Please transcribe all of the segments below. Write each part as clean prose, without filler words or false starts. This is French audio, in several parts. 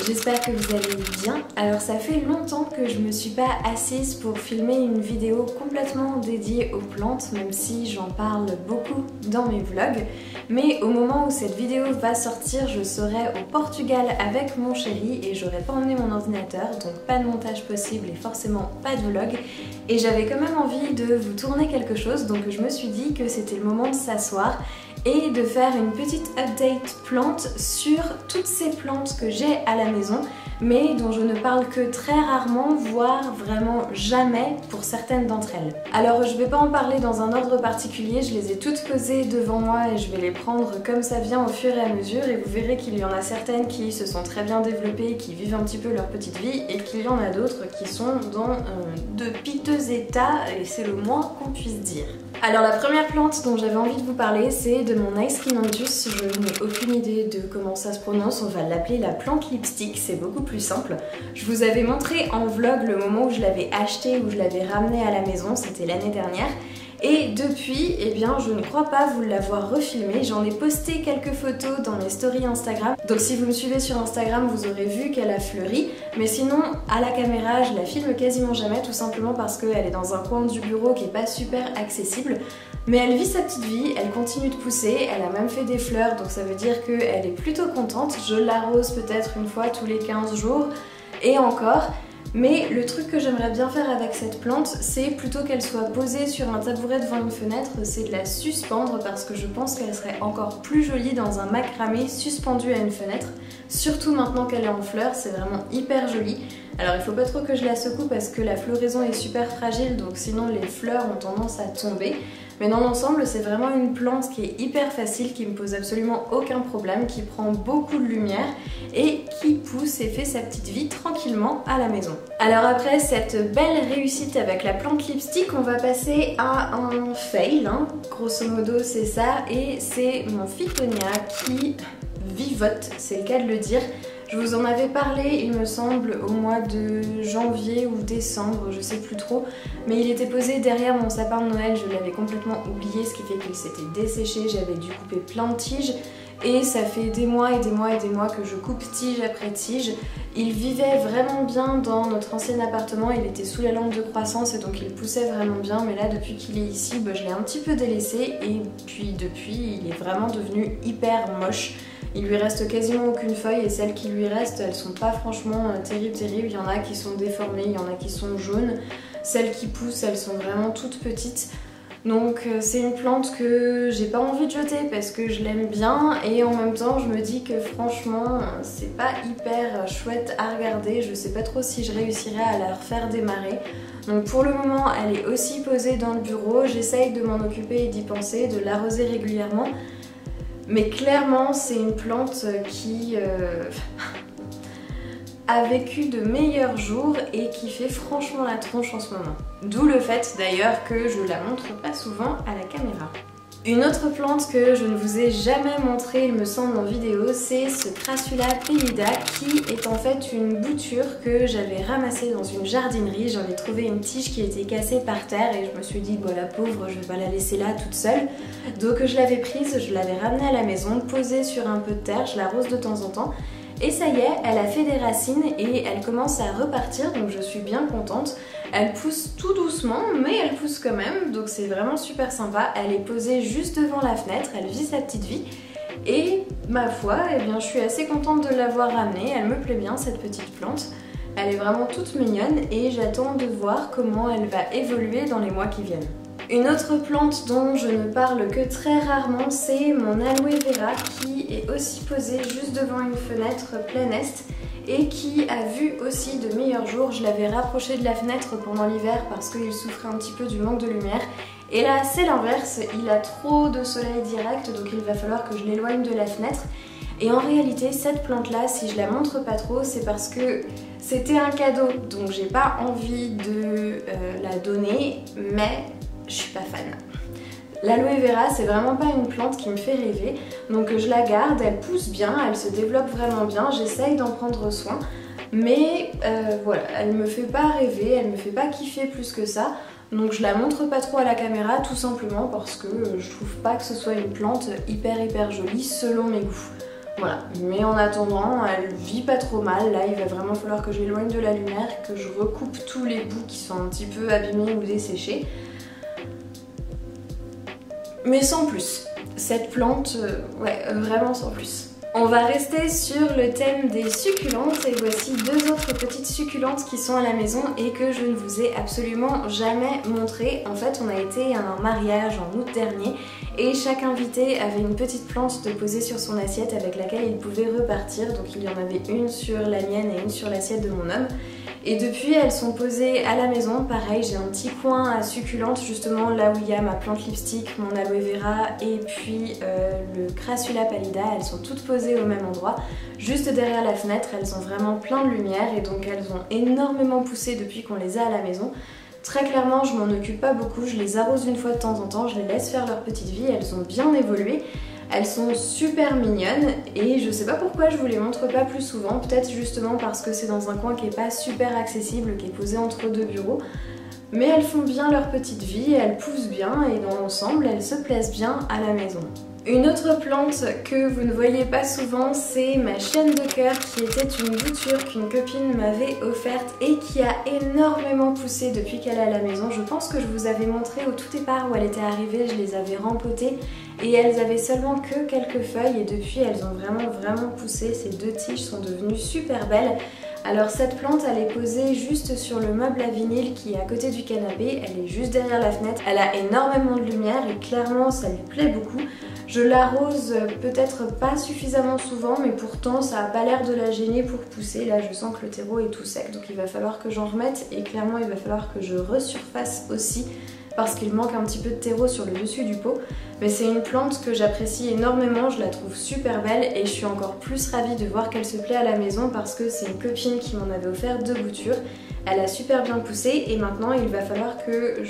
j'espère que vous allez bien. Alors ça fait longtemps que je me suis pas assise pour filmer une vidéo complètement dédiée aux plantes, même si j'en parle beaucoup dans mes vlogs. Mais au moment où cette vidéo va sortir, je serai au Portugal avec mon chéri et j'aurai pas emmené mon ordinateur, donc pas de montage possible et forcément pas de vlog. Et j'avais quand même envie de vous tourner quelque chose, donc je me suis dit que c'était le moment de s'asseoir et de faire une petite update plante sur toutes ces plantes que j'ai à la maison mais dont je ne parle que très rarement, voire vraiment jamais pour certaines d'entre elles. Alors je vais pas en parler dans un ordre particulier, je les ai toutes posées devant moi et je vais les prendre comme ça vient au fur et à mesure et vous verrez qu'il y en a certaines qui se sont très bien développées, qui vivent un petit peu leur petite vie et qu'il y en a d'autres qui sont dans de piteux états et c'est le moins qu'on puisse dire. Alors la première plante dont j'avais envie de vous parler c'est de mon Aeskinandus, je n'ai aucune idée de comment ça se prononce, on va l'appeler la plante lipstick, c'est beaucoup plus simple. Je vous avais montré en vlog le moment où je l'avais acheté, où je l'avais ramené à la maison, c'était l'année dernière. Et depuis, eh bien, je ne crois pas vous l'avoir refilmé. J'en ai posté quelques photos dans mes stories Instagram. Donc si vous me suivez sur Instagram, vous aurez vu qu'elle a fleuri. Mais sinon, à la caméra, je la filme quasiment jamais, tout simplement parce qu'elle est dans un coin du bureau qui est pas super accessible. Mais elle vit sa petite vie, elle continue de pousser, elle a même fait des fleurs, donc ça veut dire qu'elle est plutôt contente. Je l'arrose peut-être une fois tous les 15 jours, et encore. Mais le truc que j'aimerais bien faire avec cette plante, c'est plutôt qu'elle soit posée sur un tabouret devant une fenêtre, c'est de la suspendre parce que je pense qu'elle serait encore plus jolie dans un macramé suspendu à une fenêtre. Surtout maintenant qu'elle est en fleurs, c'est vraiment hyper joli. Alors il faut pas trop que je la secoue parce que la floraison est super fragile, donc sinon les fleurs ont tendance à tomber. Mais dans l'ensemble, c'est vraiment une plante qui est hyper facile, qui me pose absolument aucun problème, qui prend beaucoup de lumière et qui pousse et fait sa petite vie tranquillement à la maison. Alors après cette belle réussite avec la plante lipstick, on va passer à un fail, hein. Grosso modo c'est ça, et c'est mon Phytonia qui vivote, c'est le cas de le dire. Je vous en avais parlé, il me semble, au mois de janvier ou décembre, je sais plus trop, mais il était posé derrière mon sapin de Noël, je l'avais complètement oublié, ce qui fait qu'il s'était desséché, j'avais dû couper plein de tiges, et ça fait des mois et des mois et des mois que je coupe tige après tige. Il vivait vraiment bien dans notre ancien appartement, il était sous la lampe de croissance et donc il poussait vraiment bien, mais là depuis qu'il est ici, je l'ai un petit peu délaissé et puis depuis il est vraiment devenu hyper moche. Il lui reste quasiment aucune feuille et celles qui lui restent, elles sont pas franchement terribles. Il y en a qui sont déformées, il y en a qui sont jaunes. Celles qui poussent, elles sont vraiment toutes petites. Donc c'est une plante que j'ai pas envie de jeter parce que je l'aime bien et en même temps je me dis que franchement c'est pas hyper chouette à regarder. Je sais pas trop si je réussirai à la refaire démarrer. Donc pour le moment elle est aussi posée dans le bureau. J'essaye de m'en occuper et d'y penser, de l'arroser régulièrement. Mais clairement, c'est une plante qui a vécu de meilleurs jours et qui fait franchement la tronche en ce moment. D'où le fait d'ailleurs que je la montre pas souvent à la caméra. Une autre plante que je ne vous ai jamais montrée, il me semble, en vidéo, c'est ce Crassula pellida qui est en fait une bouture que j'avais ramassée dans une jardinerie. J'avais trouvé une tige qui était cassée par terre et je me suis dit, bon la pauvre, je vais pas la laisser là toute seule. Donc je l'avais prise, je l'avais ramenée à la maison, posée sur un peu de terre, je l'arrose de temps en temps. Et ça y est, elle a fait des racines et elle commence à repartir, donc je suis bien contente. Elle pousse tout doucement, mais elle pousse quand même, donc c'est vraiment super sympa. Elle est posée juste devant la fenêtre, elle vit sa petite vie. Et ma foi, eh bien, je suis assez contente de l'avoir ramenée, elle me plaît bien cette petite plante. Elle est vraiment toute mignonne et j'attends de voir comment elle va évoluer dans les mois qui viennent. Une autre plante dont je ne parle que très rarement, c'est mon aloe vera qui est aussi posée juste devant une fenêtre plein est et qui a vu aussi de meilleurs jours. Je l'avais rapproché de la fenêtre pendant l'hiver parce qu'il souffrait un petit peu du manque de lumière. Et là c'est l'inverse, il a trop de soleil direct donc il va falloir que je l'éloigne de la fenêtre. Et en réalité cette plante là, si je la montre pas trop, c'est parce que c'était un cadeau donc j'ai pas envie de la donner, mais je suis pas fan. L'aloe vera c'est vraiment pas une plante qui me fait rêver, donc je la garde, elle pousse bien, elle se développe vraiment bien, j'essaye d'en prendre soin, mais voilà, elle me fait pas rêver, elle me fait pas kiffer plus que ça, donc je la montre pas trop à la caméra tout simplement parce que je trouve pas que ce soit une plante hyper jolie selon mes goûts. Voilà, mais en attendant, elle vit pas trop mal. Là, il va vraiment falloir que j'éloigne de la lumière, que je recoupe tous les bouts qui sont un petit peu abîmés ou desséchés. Mais sans plus. Cette plante, ouais, vraiment sans plus. On va rester sur le thème des succulentes et voici deux autres petites succulentes qui sont à la maison et que je ne vous ai absolument jamais montrées. En fait, on a été à un mariage en août dernier et chaque invité avait une petite plante de poser sur son assiette avec laquelle il pouvait repartir. Donc il y en avait une sur la mienne et une sur l'assiette de mon homme. Et depuis, elles sont posées à la maison. Pareil, j'ai un petit coin à succulentes justement là où il y a ma plante lipstick, mon aloe vera et puis le crassula pallida. Elles sont toutes posées au même endroit, juste derrière la fenêtre. Elles ont vraiment plein de lumière et donc elles ont énormément poussé depuis qu'on les a à la maison. Très clairement, je m'en occupe pas beaucoup, je les arrose une fois de temps en temps, je les laisse faire leur petite vie, elles ont bien évolué. Elles sont super mignonnes et je sais pas pourquoi je vous les montre pas plus souvent, peut-être justement parce que c'est dans un coin qui est pas super accessible, qui est posé entre deux bureaux. Mais elles font bien leur petite vie, elles poussent bien et dans l'ensemble elles se plaisent bien à la maison. Une autre plante que vous ne voyez pas souvent, c'est ma chaîne de cœur qui était une bouture qu'une copine m'avait offerte et qui a énormément poussé depuis qu'elle est à la maison. Je pense que je vous avais montré au tout départ où elle était arrivée, je les avais rempotées et elles avaient seulement que quelques feuilles et depuis elles ont vraiment poussé. Ces deux tiges sont devenues super belles. Alors cette plante, elle est posée juste sur le meuble à vinyle qui est à côté du canapé, elle est juste derrière la fenêtre, elle a énormément de lumière et clairement ça lui plaît beaucoup. Je l'arrose peut-être pas suffisamment souvent mais pourtant ça a pas l'air de la gêner pour pousser. Là je sens que le terreau est tout sec donc il va falloir que j'en remette et clairement il va falloir que je resurface aussi parce qu'il manque un petit peu de terreau sur le dessus du pot. Mais c'est une plante que j'apprécie énormément, je la trouve super belle et je suis encore plus ravie de voir qu'elle se plaît à la maison parce que c'est une copine qui m'en avait offert deux boutures. Elle a super bien poussé et maintenant il va falloir que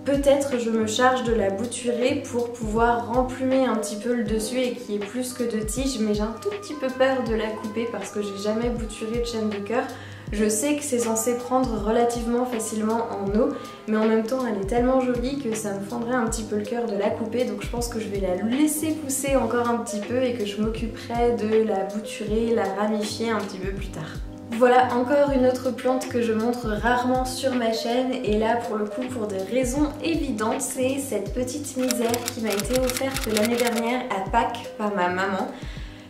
peut-être je me charge de la bouturer pour pouvoir remplumer un petit peu le dessus et qu'il y ait plus que de tiges, mais j'ai un tout petit peu peur de la couper parce que j'ai jamais bouturé de chaîne de cœur. Je sais que c'est censé prendre relativement facilement en eau, mais en même temps elle est tellement jolie que ça me fendrait un petit peu le cœur de la couper, donc je pense que je vais la laisser pousser encore un petit peu et que je m'occuperai de la bouturer, la ramifier un petit peu plus tard. Voilà encore une autre plante que je montre rarement sur ma chaîne et là pour le coup pour des raisons évidentes, c'est cette petite misère qui m'a été offerte l'année dernière à Pâques par ma maman,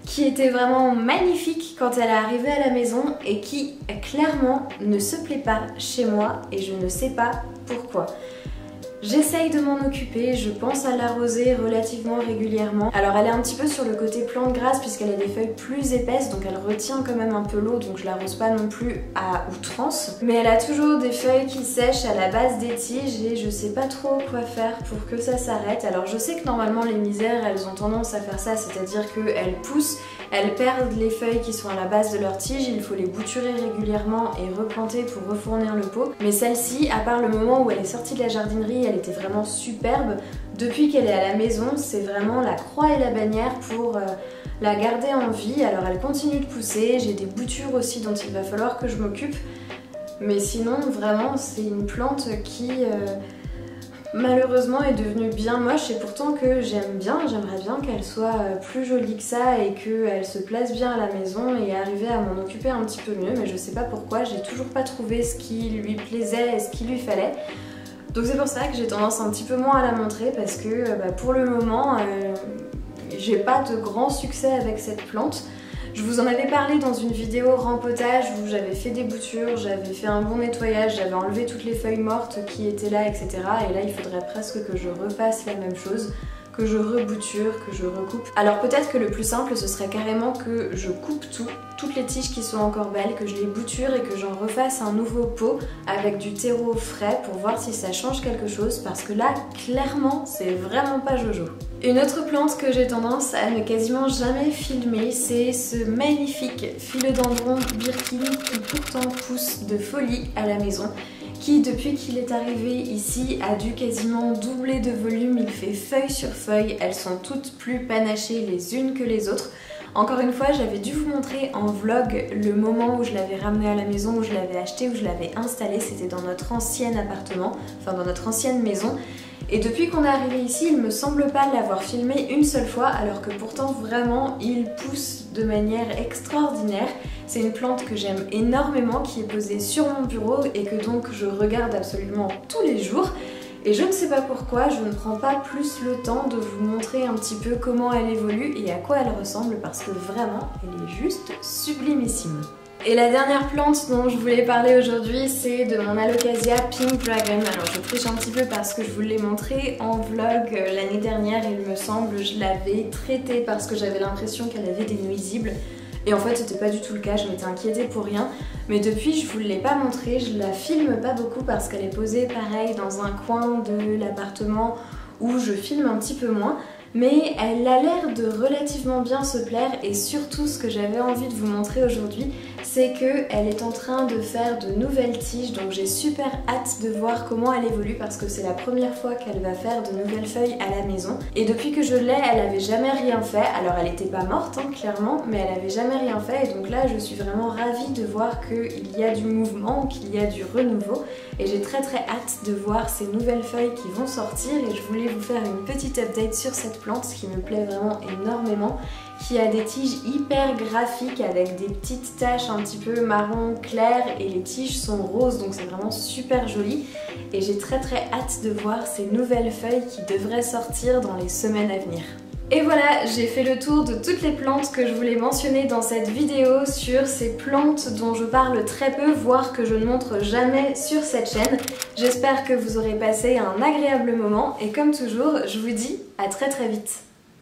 qui était vraiment magnifique quand elle est arrivée à la maison et qui clairement ne se plaît pas chez moi et je ne sais pas pourquoi. J'essaye de m'en occuper, je pense à l'arroser relativement régulièrement. Alors elle est un petit peu sur le côté plante grasse puisqu'elle a des feuilles plus épaisses donc elle retient quand même un peu l'eau donc je l'arrose pas non plus à outrance. Mais elle a toujours des feuilles qui sèchent à la base des tiges et je sais pas trop quoi faire pour que ça s'arrête. Alors je sais que normalement les misères elles ont tendance à faire ça, c'est-à-dire qu'elles poussent, elles perdent les feuilles qui sont à la base de leur tige, il faut les bouturer régulièrement et replanter pour refournir le pot. Mais celle-ci, à part le moment où elle est sortie de la jardinerie, elle était vraiment superbe. Depuis qu'elle est à la maison, c'est vraiment la croix et la bannière pour la garder en vie. Alors elle continue de pousser, j'ai des boutures aussi dont il va falloir que je m'occupe. Mais sinon, vraiment, c'est une plante qui malheureusement est devenue bien moche et pourtant que j'aime bien, j'aimerais bien qu'elle soit plus jolie que ça et qu'elle se place bien à la maison et arriver à m'en occuper un petit peu mieux, mais je sais pas pourquoi, j'ai toujours pas trouvé ce qui lui plaisait et ce qu'il lui fallait. Donc c'est pour ça que j'ai tendance un petit peu moins à la montrer parce que pour le moment j'ai pas de grand succès avec cette plante. Je vous en avais parlé dans une vidéo rempotage où j'avais fait des boutures, j'avais fait un bon nettoyage, j'avais enlevé toutes les feuilles mortes qui étaient là, etc. Et là il faudrait presque que je refasse la même chose, que je rebouture, que je recoupe. Alors peut-être que le plus simple ce serait carrément que je coupe toutes les tiges qui sont encore belles, que je les bouture et que j'en refasse un nouveau pot avec du terreau frais pour voir si ça change quelque chose parce que là clairement c'est vraiment pas jojo. Une autre plante que j'ai tendance à ne quasiment jamais filmer, c'est ce magnifique philodendron birkin qui pourtant pousse de folie à la maison, qui depuis qu'il est arrivé ici a dû quasiment doubler de volume, il fait feuille sur feuille, elles sont toutes plus panachées les unes que les autres. Encore une fois, j'avais dû vous montrer en vlog le moment où je l'avais ramené à la maison, où je l'avais acheté, où je l'avais installé, c'était dans notre ancien appartement, enfin dans notre ancienne maison. Et depuis qu'on est arrivé ici, il me semble pas l'avoir filmé une seule fois, alors que pourtant vraiment il pousse de manière extraordinaire. C'est une plante que j'aime énormément, qui est posée sur mon bureau et que donc je regarde absolument tous les jours. Et je ne sais pas pourquoi, je ne prends pas plus le temps de vous montrer un petit peu comment elle évolue et à quoi elle ressemble, parce que vraiment, elle est juste sublimissime. Et la dernière plante dont je voulais parler aujourd'hui, c'est de mon Alocasia Pink Dragon. Alors je triche un petit peu parce que je vous l'ai montré en vlog l'année dernière, il me semble. Je l'avais traitée parce que j'avais l'impression qu'elle avait des nuisibles. Et en fait c'était pas du tout le cas, je m'étais inquiétée pour rien. Mais depuis je vous l'ai pas montré, je la filme pas beaucoup parce qu'elle est posée pareil dans un coin de l'appartement où je filme un petit peu moins. Mais elle a l'air de relativement bien se plaire, et surtout ce que j'avais envie de vous montrer aujourd'hui, c'est qu'elle est en train de faire de nouvelles tiges, donc j'ai super hâte de voir comment elle évolue parce que c'est la première fois qu'elle va faire de nouvelles feuilles à la maison. Et depuis que je l'ai, elle avait jamais rien fait, alors elle était pas morte hein, clairement, mais elle avait jamais rien fait, et donc là je suis vraiment ravie de voir qu'il y a du mouvement, qu'il y a du renouveau, et j'ai très hâte de voir ces nouvelles feuilles qui vont sortir, et je voulais vous faire une petite update sur cette plante qui me plaît vraiment énormément, qui a des tiges hyper graphiques avec des petites taches un petit peu marron clair, et les tiges sont roses, donc c'est vraiment super joli, et j'ai très hâte de voir ces nouvelles feuilles qui devraient sortir dans les semaines à venir. Et voilà, j'ai fait le tour de toutes les plantes que je voulais mentionner dans cette vidéo sur ces plantes dont je parle très peu, voire que je ne montre jamais sur cette chaîne. J'espère que vous aurez passé un agréable moment, et comme toujours, je vous dis à très vite.